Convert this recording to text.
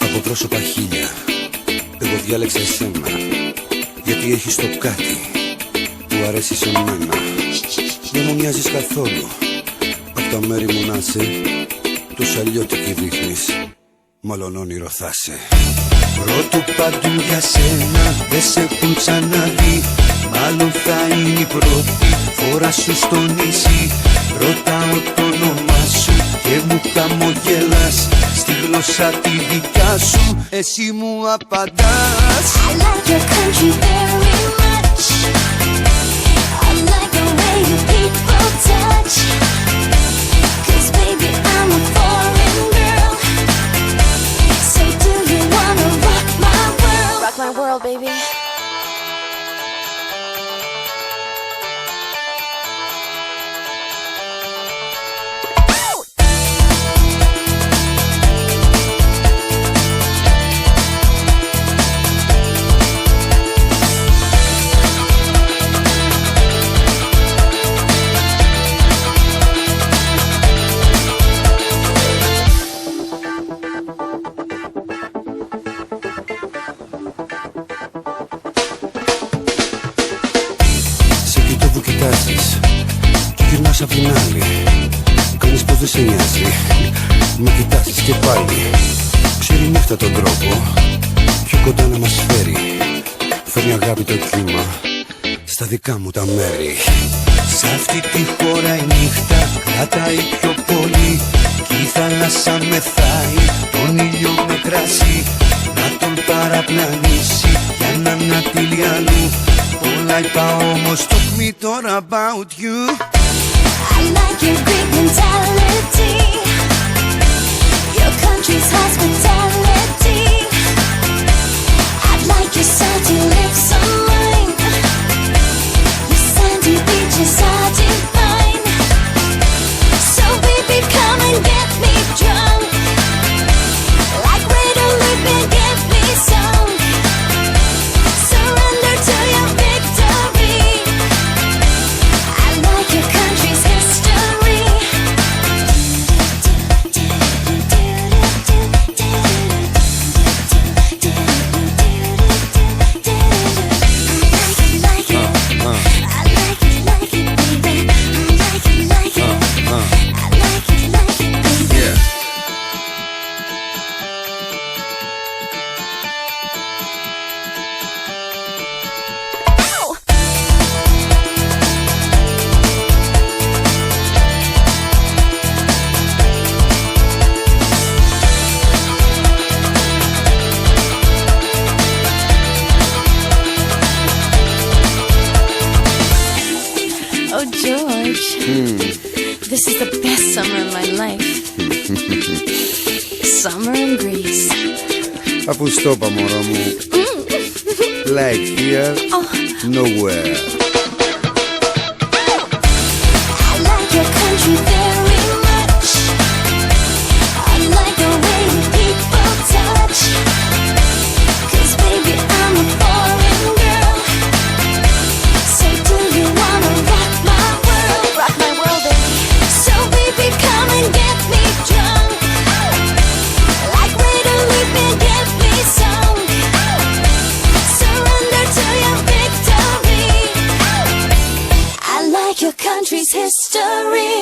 Από πρόσωπα χίλια, εγώ διάλεξα εσένα, γιατί έχεις το κάτι που αρέσει σε μένα. Δεν μου μοιάζεις καθόλου, απ' τα μέρη μου να είσαι, τόσο αλλιώτικη δείχνεις, μάλλον όνειρο θα σε. Πρώτο παντού για σένα, δεν σε έχουν ξαναδεί, μάλλον θα είναι η πρώτη φορά σου στο νησί. Ρωτάω το όνομά σου και μου χαμογελάς, στη γλώσσα τη δικιά σου εσύ μου απαντάς. I like your country very much. I like the way you people touch. 'Cause baby I'm a foreign girl. So do you wanna rock my world? Rock my world, baby. Και γυρνάς απ' την άλλη, κάνεις πως δεν σε νοιάζει. Με κοιτάζεις και πάλι, ξέρει νύχτα τον τρόπο πιο κοντά να μας φέρει. Φέρνει αγάπη το κύμα στα δικά μου τα μέρη. Σ' αυτή τη χώρα η νύχτα κρατάει πιο πολύ, κι η θάλασσα μεθάει τον ήλιο με κρασί. Να τον παραπλανήσει για να ανατείλει αλλού. Όλα είπα όμως, talk me τώρα about you. I like your Greek mentality, your country's hospitality. I'd like your salty lips on mine, your sandy beaches are divine. So baby come and get me drunk, like Ray to Lip and get me some. Surrender to your victory. I like your country's history. Oh, George, this is the best summer of my life. Summer in Greece. Αφού στο είπα μωρό μου, like here, nowhere. I like your country very much. I like the way you people touch. 'Cause baby I'm a foreign girl. So do you wanna rock my world? Rock my world, baby. So baby come and get me drunk, like Ray to Lip and get me some. Surrender to your victory. I like your country's history.